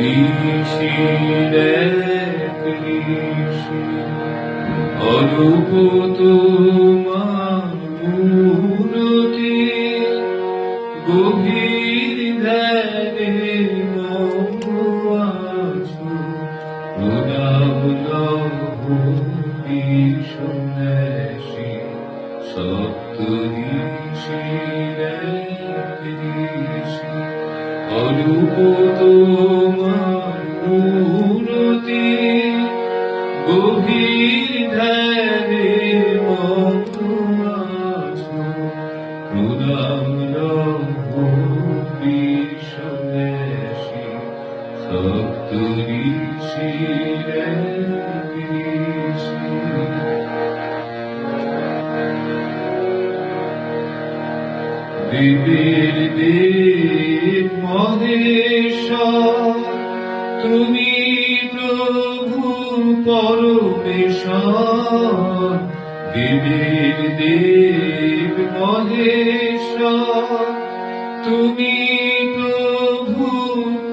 সপ্তঋষির এক ঋষি অরূপ তোমার মূরতি, গভীর ধ্যানে মগ্ন আছো, প্রণাম লহো বীর সন্ন্যাসী। সপ্তঋষির এক ঋষি অরূপ তোমার মূরতি, গভীর ধ্যানে মগ্ন আছো, প্রণাম লহো বীর সন্ন্যাসী। সপ্তঋষির এক ঋষি দেবের দেব মহেশ্বর, তুমি প্রভু পরমেশ্বর। দেবের দেব মহেশ্বর, তুমি প্রভু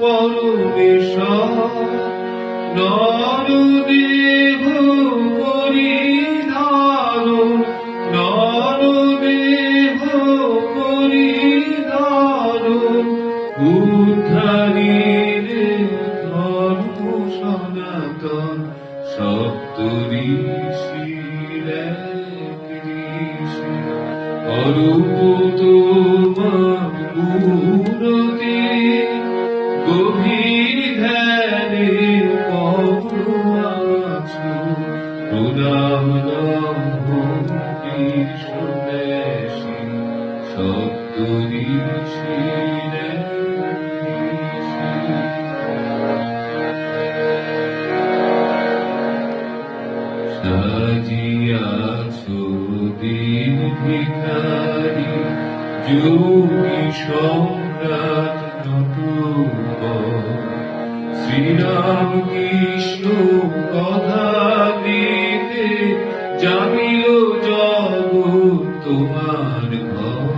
পরমেশ্বর। নরদেহ করি ধারণ, নরদেহ করি ধারণ, উদ্ধারিলে ধর্ম সনাতন। সপ্তঋষির এক ঋষি অরূপ তোমার মূরতি, গভীর ধ্যানে মগ্ন আছো, প্রণাম লহো বীর সন্ন্যাসী। সপ্তঋষির এক ঋষি সাজিয়াছো দীন ভিখারি, যোগী সম্রাট নটবর। শ্রীরাম কৃষ্ণ কথা দিতে জানিল জগৎ তোমার ঘর।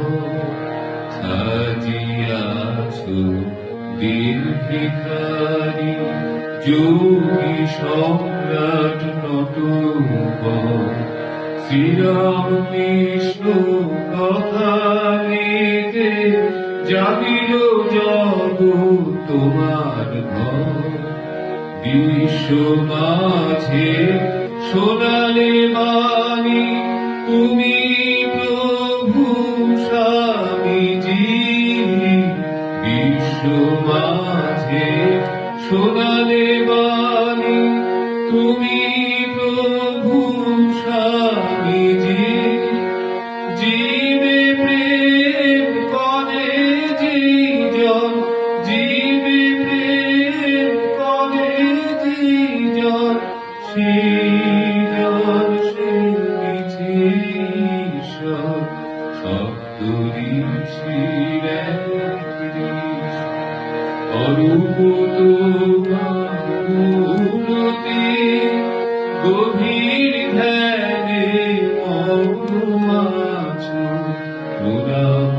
সাজিয়াছো দীন ভিখারি, যোগী সম্রাট নটবর। শ্রীরাম কৃষ্ণ কথা নিতে জানিল জগৎ তোমার ঘর। বিশ্ব মাঝে শোনালে বাণী, তুমি প্রভু স্বামীজি। বিশ্ব মাঝে শোনালে বাণী, তুমি প্রভু স্বামীজি। জীবে প্রেম করে যেজন, জীবে প্রেম করে যেজন, সেইজন সেবিছে ঈশ্বর। সপ্তঋষির এক ঋষি অরূপ তোমার মূরতি, গভীর ধ্যানে মগ্ন আছো, প্রণাম